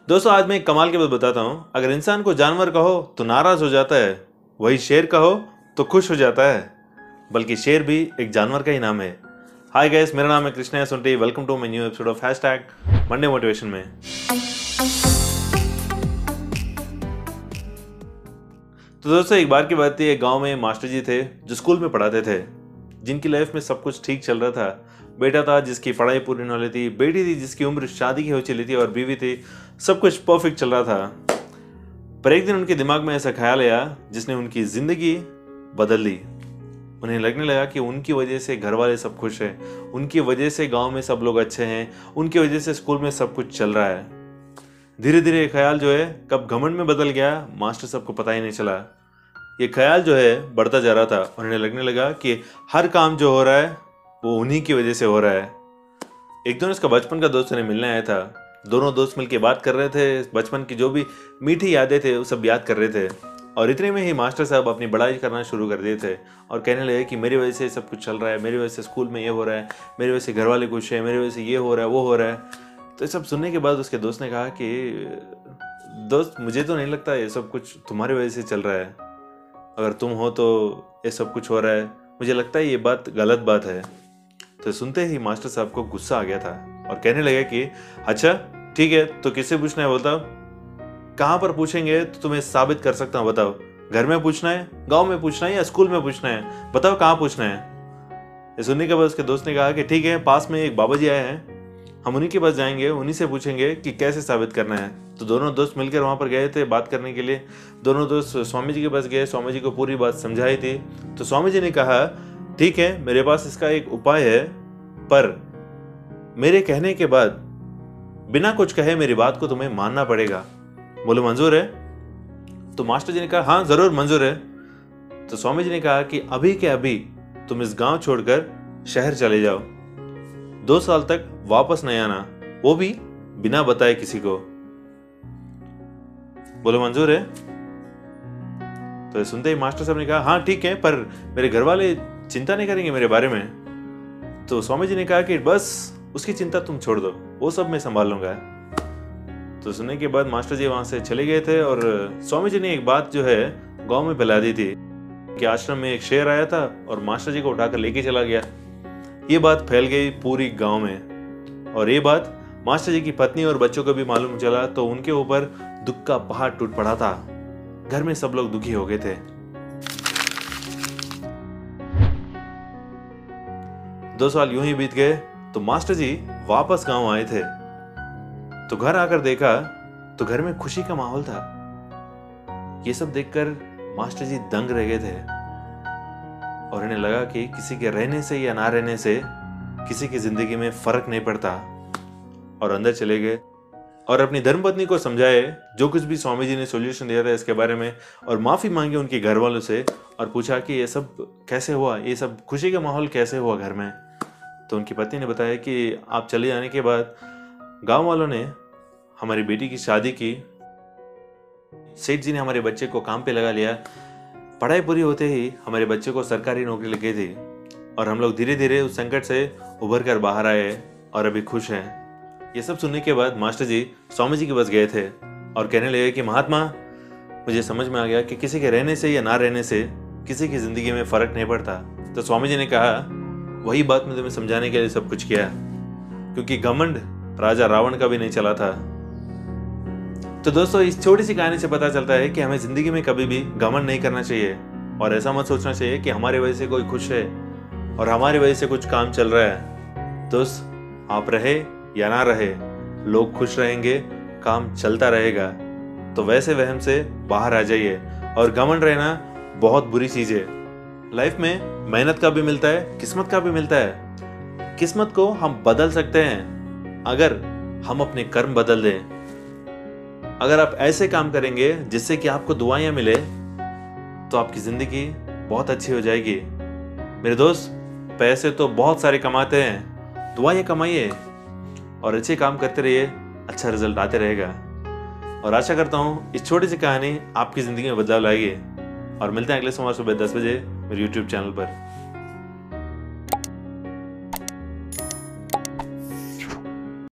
दोस्तों आज मैं एक कमाल की बात बताता हूँ। अगर इंसान को जानवर कहो तो नाराज हो जाता है, वही शेर कहो तो खुश हो जाता है। बल्कि शेर भी एक जानवर का ही नाम है। हाय गाइस, मेरा नाम है Krishna Sunti. Welcome to my new episode of #Monday motivation में। तो दोस्तों एक बार की बात थी, एक गांव में मास्टर जी थे जो स्कूल में पढ़ाते थे, जिनकी लाइफ में सब कुछ ठीक चल रहा था। बेटा था जिसकी पढ़ाई पूरी होने वाली थी, बेटी थी जिसकी उम्र शादी की हो चली थी और बीवी थी। सब कुछ परफेक्ट चल रहा था। पर एक दिन उनके दिमाग में ऐसा ख्याल आया जिसने उनकी जिंदगी बदल दी। उन्हें लगने लगा कि उनकी वजह से घर वाले सब खुश हैं, उनकी वजह से गांव में सब लोग अच्छे हैं, उनकी वजह से स्कूल में सब कुछ चल रहा है। धीरे धीरे ये ख्याल जो है कब घमंड में बदल गया, मास्टर साहब को पता ही नहीं चला। ये ख्याल जो है बढ़ता जा रहा था। उन्हें लगने लगा कि हर काम जो हो रहा है वो उन्हीं की वजह से हो रहा है। एक दिन उसका बचपन का दोस्त उन्हें मिलने आया था। दोनों दोस्त मिलकर बात कर रहे थे, बचपन की जो भी मीठी यादें थे वो सब याद कर रहे थे। और इतने में ही मास्टर साहब अपनी बड़ाई करना शुरू कर दिए थे और कहने लगे कि मेरी वजह से सब कुछ चल रहा है, मेरी वजह से स्कूल में ये हो रहा है, मेरी वजह से घर वाले खुश हैं, मेरी वजह से ये हो रहा है, वो हो रहा है। तो ये सब सुनने के बाद उसके दोस्त ने कहा कि दोस्त, मुझे तो नहीं लगता ये सब कुछ तुम्हारी वजह से चल रहा है। अगर तुम हो तो ये सब कुछ हो रहा है, मुझे लगता है ये बात गलत बात है। तो सुनते ही मास्टर साहब को गुस्सा आ गया था और कहने लगे कि अच्छा ठीक है, तो किससे पूछना है बताओ, कहाँ पर पूछेंगे तो तुम्हें साबित कर सकता हूँ। बताओ, घर में पूछना है, गांव में पूछना है या स्कूल में पूछना है, बताओ कहाँ पूछना है। ये सुनने के बाद उसके दोस्त ने कहा कि ठीक है, पास में एक बाबा जी आए हैं, हम उन्हीं के पास जाएंगे, उन्हीं से पूछेंगे कि कैसे साबित करना है। तो दोनों दोस्त मिलकर वहां पर गए थे बात करने के लिए। दोनों दोस्त स्वामी जी के पास गए, स्वामी जी को पूरी बात समझाई थी। तो स्वामी जी ने कहा ठीक है, मेरे पास इसका एक उपाय है, पर मेरे कहने के बाद बिना कुछ कहे मेरी बात को तुम्हें मानना पड़ेगा। बोलो मंजूर है? तो मास्टर जी ने कहा हाँ जरूर मंजूर है। तो स्वामी जी ने कहा कि अभी के अभी तुम इस गांव छोड़कर शहर चले जाओ, 2 साल तक वापस नहीं आना, वो भी बिना बताए किसी को। बोलो मंजूर है? तो सुनते ही मास्टर साहब ने कहा हाँ ठीक है, पर मेरे घर वाले चिंता नहीं करेंगे मेरे बारे में। तो स्वामी जी ने कहा कि बस उसकी चिंता तुम छोड़ दो, वो सब मैं संभाल लूंगा। तो सुनने के बाद मास्टर जी वहां से चले गए थे और स्वामी जी ने एक बात जो है गांव में फैला दी थी कि आश्रम में एक शेर आया था और मास्टर जी को उठाकर लेके चला गया। ये बात फैल गई पूरी गांव में और ये बात मास्टर जी की पत्नी और बच्चों को भी मालूम चला। तो उनके ऊपर दुख का पहाड़ टूट पड़ा था। घर में सब लोग दुखी हो गए थे। 2 साल यूं ही बीत गए तो मास्टर जी वापस गांव आए थे। तो घर आकर देखा तो घर में खुशी का माहौल था। ये सब देखकर मास्टर जी दंग रह गए थे और इन्हें लगा कि किसी के रहने से या ना रहने से किसी की जिंदगी में फर्क नहीं पड़ता। और अंदर चले गए और अपनी धर्मपत्नी को समझाए जो कुछ भी स्वामी जी ने सॉल्यूशन दिया था इसके बारे में, और माफी मांगी उनके घर वालों से और पूछा कि ये सब कैसे हुआ, ये सब खुशी का माहौल कैसे हुआ घर में। तो उनकी पत्नी ने बताया कि आप चले जाने के बाद गांव वालों ने हमारी बेटी की शादी की, सेठ जी ने हमारे बच्चे को काम पे लगा लिया, पढ़ाई पूरी होते ही हमारे बच्चे को सरकारी नौकरी लग गई थी और हम लोग धीरे धीरे उस संकट से उभर कर बाहर आए और अभी खुश हैं। ये सब सुनने के बाद मास्टर जी स्वामी जी के पास गए थे और कहने लगे कि महात्मा, मुझे समझ में आ गया कि किसी के रहने से या ना रहने से किसी की जिंदगी में फर्क नहीं पड़ता। तो स्वामी जी ने कहा वही बात मैं तुम्हें समझाने के लिए सब कुछ किया, क्योंकि घमंड राजा रावण का भी नहीं चला था। तो दोस्तों इस छोटी सी कहानी से पता चलता है कि हमें जिंदगी में कभी भी घमंड नहीं करना चाहिए और ऐसा मत सोचना चाहिए कि हमारी वजह से कोई खुश है और हमारी वजह से कुछ काम चल रहा है। दोस्त, आप रहे या ना रहे, लोग खुश रहेंगे, काम चलता रहेगा। तो वैसे वहम से बाहर आ जाइए। और घमंड रहना बहुत बुरी चीज है। लाइफ में मेहनत का भी मिलता है, किस्मत का भी मिलता है। किस्मत को हम बदल सकते हैं अगर हम अपने कर्म बदल दें। अगर आप ऐसे काम करेंगे जिससे कि आपको दुआएं मिले तो आपकी जिंदगी बहुत अच्छी हो जाएगी। मेरे दोस्त, पैसे तो बहुत सारे कमाते हैं, दुआएं कमाइए और अच्छे काम करते रहिए, अच्छा रिजल्ट आते रहेगा। और आशा करता हूँ इस छोटी सी कहानी आपकी जिंदगी में बदलाव लाएगी। और मिलते हैं अगले सोमवार सुबह 10 बजे मेरे YouTube चैनल पर।